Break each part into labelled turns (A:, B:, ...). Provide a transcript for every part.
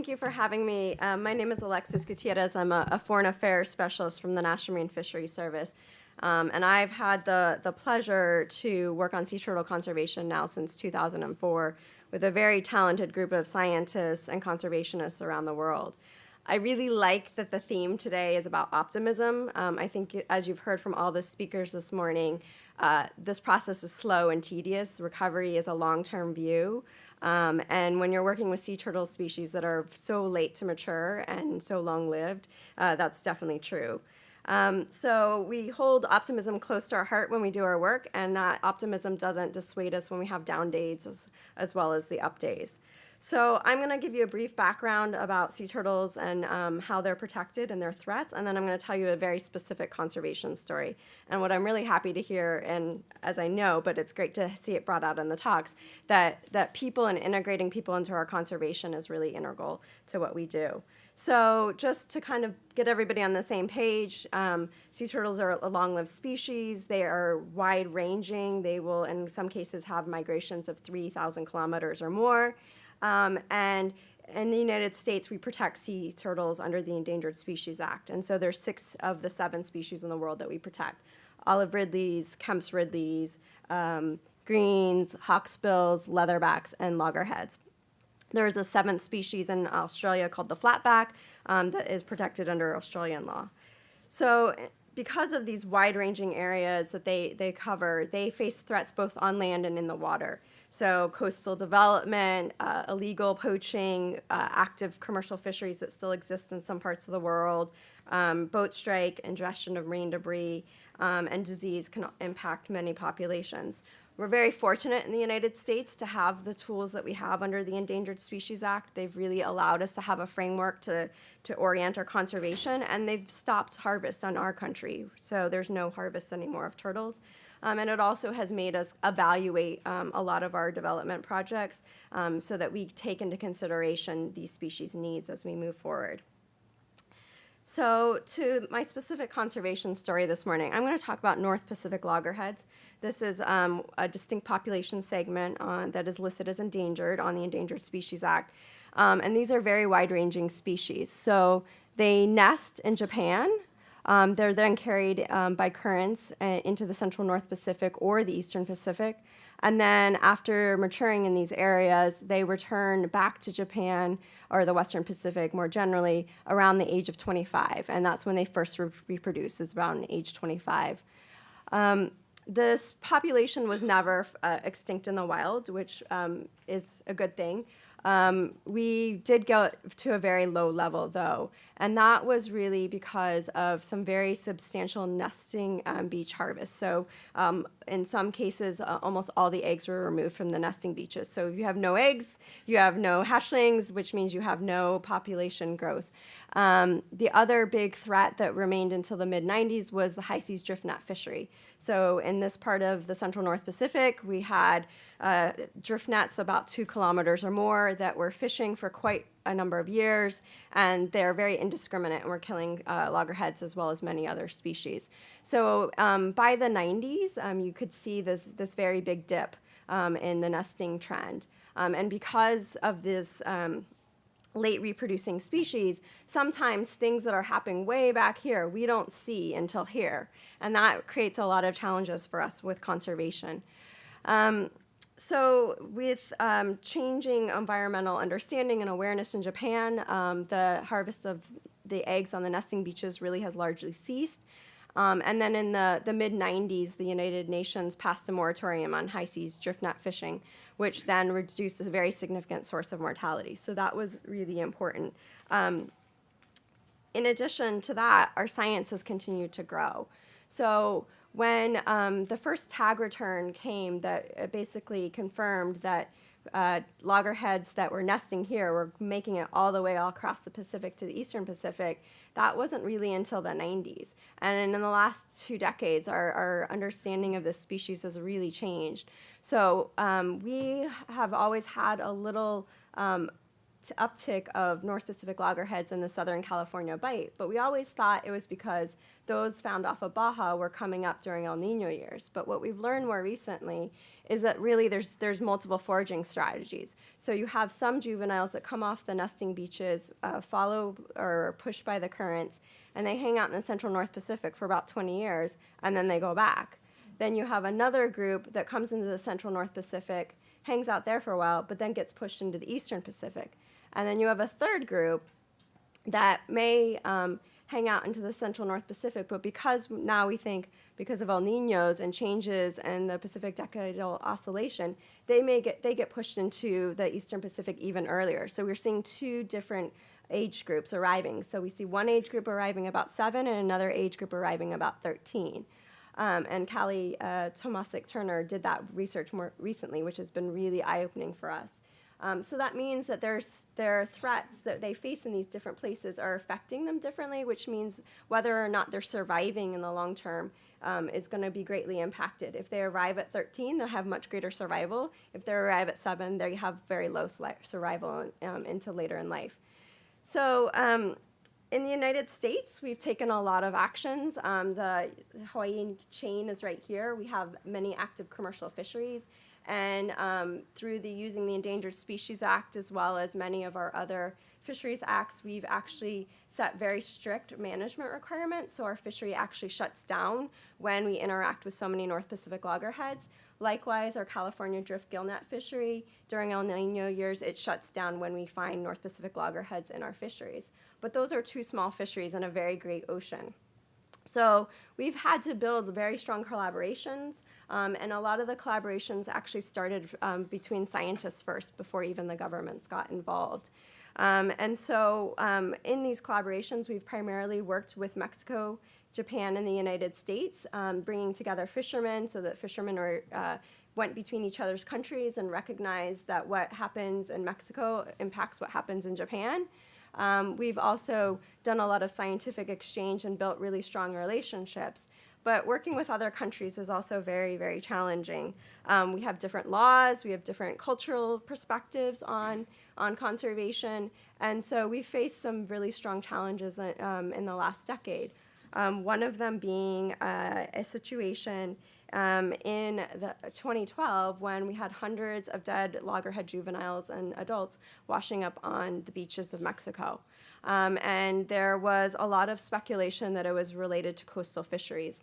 A: Thank you for having me. My name is Alexis Gutierrez. I'm a foreign affairs specialist from the National Marine Fisheries Service. And I've had the pleasure to work on sea turtle conservation now since 2004 with a very talented group of scientists and conservationists around the world. I really like that the theme today is about optimism. I think, as you've heard from all the speakers this morning, this process is slow and tedious. Recovery is a long-term view. And when you're working with sea turtle species that are so late to mature and so long-lived, that's definitely true. So we hold optimism close to our heart when we do our work, and that optimism doesn't dissuade us when we have down days as well as the up days. So I'm going to give you a brief background about sea turtles and how they're protected and their threats, and then I'm going to tell you a very specific conservation story. And what I'm really happy to hear, and as I know, but it's great to see it brought out in the talks, that people and integrating people into our conservation is really integral to what we do. So just to kind of get everybody on the same page, sea turtles are a long-lived species. They are wide-ranging. They will, in some cases, have migrations of 3,000 kilometers or more. And in the United States, we protect sea turtles under the Endangered Species Act. And so there's 6 of the 7 species in the world that we protect. Olive ridleys, Kemp's ridleys, greens, hawksbills, leatherbacks, and loggerheads. There's a 7th species in Australia called the flatback that is protected under Australian law. So because of these wide-ranging areas that they cover, they face threats both on land and in the water. So coastal development, illegal poaching, active commercial fisheries that still exist in some parts of the world, boat strike, ingestion of marine debris, and disease can impact many populations. We're very fortunate in the United States to have the tools that we have under the Endangered Species Act. They've really allowed us to have a framework to orient our conservation, and they've stopped harvest on our country. So there's no harvest anymore of turtles. And it also has made us evaluate a lot of our development projects so that we take into consideration these species' needs as we move forward. So to my specific conservation story this morning, I'm going to talk about North Pacific loggerheads. This is a distinct population segment that is listed as endangered on the Endangered Species Act. And these are very wide-ranging species. So they nest in Japan. They're then carried by currents into the central North Pacific or the Eastern Pacific. And then after maturing in these areas, they return back to Japan or the Western Pacific more generally around the age of 25. And that's when they first reproduce, is around age 25. This population was never extinct in the wild, which is a good thing. We did go to a very low level, though, and that was really because of some very substantial nesting beach harvests. So in some cases, almost all the eggs were removed from the nesting beaches. So if you have no eggs, you have no hatchlings, which means you have no population growth. The other big threat that remained until the mid-90s was the high seas drift net fishery. So in this part of the central North Pacific, we had drift nets about 2 kilometers or more that were fishing for quite a number of years, and they're very indiscriminate, and we're killing loggerheads as well as many other species. So by the 90s, you could see this very big dip in the nesting trend. And because of this late reproducing species, sometimes things that are happening way back here we don't see until here, and that creates a lot of challenges for us with conservation. So with changing environmental understanding and awareness in Japan, the harvest of the eggs on the nesting beaches really has largely ceased. And then in the mid-90s, the United Nations passed a moratorium on high seas drift net fishing, which then reduced a very significant source of mortality. So that was really important. In addition to that, our science has continued to grow. So when the first tag return came that basically confirmed that loggerheads that were nesting here were making it all the way all across the Pacific to the Eastern Pacific, that wasn't really until the 90s. And in the last 2 decades, our understanding of this species has really changed. So we have always had a little uptick of North Pacific loggerheads in the Southern California Bight, but we always thought it was because those found off of Baja were coming up during El Nino years. But what we've learned more recently is that really there's multiple foraging strategies. So you have some juveniles that come off the nesting beaches, follow or are pushed by the currents, and they hang out in the central North Pacific for about 20 years, and then they go back. Then you have another group that comes into the central North Pacific, hangs out there for a while, but then gets pushed into the eastern Pacific. And then you have a third group that may hang out into the central North Pacific, but because now we think because of El Ninos and changes in the Pacific decadal oscillation, they get pushed into the eastern Pacific even earlier. So we're seeing two different age groups arriving. So we see one age group arriving about 7 and another age group arriving about 13. And Callie Tomasic-Turner did that research more recently, which has been really eye-opening for us. So that means that their threats that they face in these different places are affecting them differently, which means whether or not they're surviving in the long term is going to be greatly impacted. If they arrive at 13, they'll have much greater survival. If they arrive at 7, they have very low survival into later in life. So in the United States, we've taken a lot of actions. The Hawaiian chain is right here. We have many active commercial fisheries. And through using the Endangered Species Act, as well as many of our other fisheries acts, we've actually set very strict management requirements. So our fishery actually shuts down when we interact with so many North Pacific loggerheads. Likewise, our California drift gillnet fishery, during El Nino years, it shuts down when we find North Pacific loggerheads in our fisheries. But those are two small fisheries in a very great ocean. So we've had to build very strong collaborations, and a lot of the collaborations actually started between scientists first before even the governments got involved. And so in these collaborations, we've primarily worked with Mexico, Japan, and the United States, bringing together fishermen so that fishermen went between each other's countries and recognized that what happens in Mexico impacts what happens in Japan. We've also done a lot of scientific exchange and built really strong relationships. But working with other countries is also very, very challenging. We have different laws, we have different cultural perspectives on conservation, and so we faced some really strong challenges in the last decade. One of them being a situation in 2012 when we had hundreds of dead loggerhead juveniles and adults washing up on the beaches of Mexico. And there was a lot of speculation that it was related to coastal fisheries.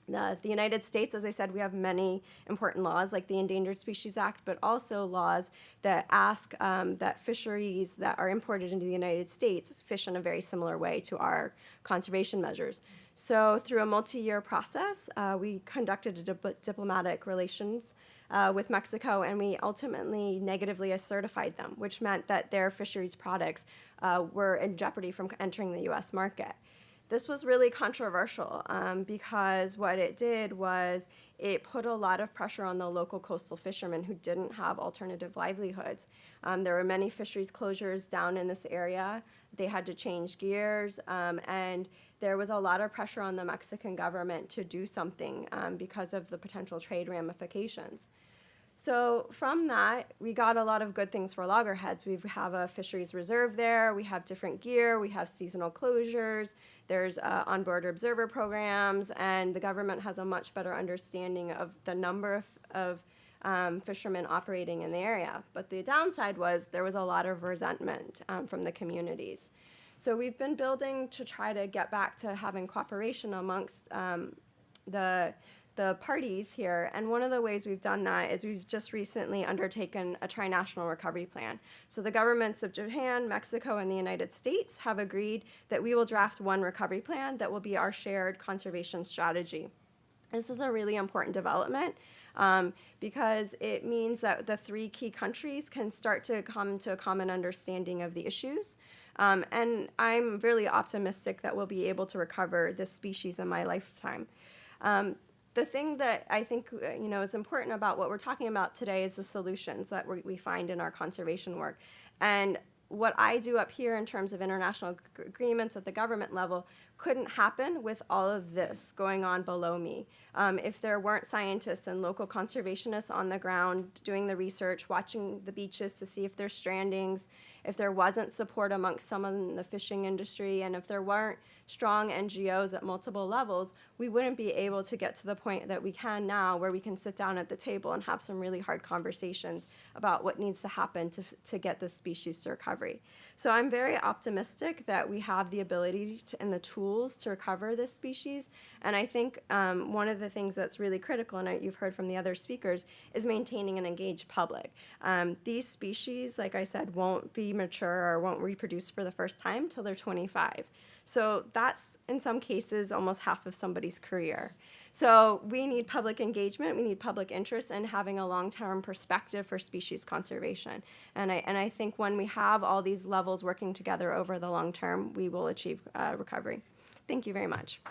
A: The United States, as I said, we have many important laws like the Endangered Species Act, but also laws that ask that fisheries that are imported into the United States fish in a very similar way to our conservation measures. So through a multi-year process, we conducted diplomatic relations with Mexico, and we ultimately negatively certified them, which meant that their fisheries products were in jeopardy from entering the U.S. market. This was really controversial because what it did was it put a lot of pressure on the local coastal fishermen who didn't have alternative livelihoods. There were many fisheries closures down in this area. They had to change gears, and there was a lot of pressure on the Mexican government to do something because of the potential trade ramifications. So from that, we got a lot of good things for loggerheads. We have a fisheries reserve there. We have different gear. We have seasonal closures. There's onboard observer programs, and the government has a much better understanding of the number of fishermen operating in the area. But the downside was there was a lot of resentment from the communities. So we've been building to try to get back to having cooperation amongst the parties here, and one of the ways we've done that is we've just recently undertaken a tri-national recovery plan. So the governments of Japan, Mexico, and the United States have agreed that we will draft one recovery plan that will be our shared conservation strategy. This is a really important development because it means that the three key countries can start to come to a common understanding of the issues. And I'm really optimistic that we'll be able to recover this species in my lifetime. The thing that I think is important about what we're talking about today is the solutions that we find in our conservation work. And what I do up here in terms of international agreements at the government level couldn't happen with all of this going on below me. If there weren't scientists and local conservationists on the ground doing the research, watching the beaches to see if there's strandings, if there wasn't support amongst someone in the fishing industry, and if there weren't strong NGOs at multiple levels, we wouldn't be able to get to the point that we can now, where we can sit down at the table and have some really hard conversations about what needs to happen to get this species to recovery. So I'm very optimistic that we have the ability and the tools to recover this species. And I think one of the things that's really critical, and you've heard from the other speakers, is maintaining an engaged public. These species, like I said, won't be mature or won't reproduce for the first time till they're 25. So that's, in some cases, almost half of somebody's career. So we need public engagement, we need public interest in having a long-term perspective for species conservation. And I think when we have all these levels working together over the long term, we will achieve recovery. Thank you very much.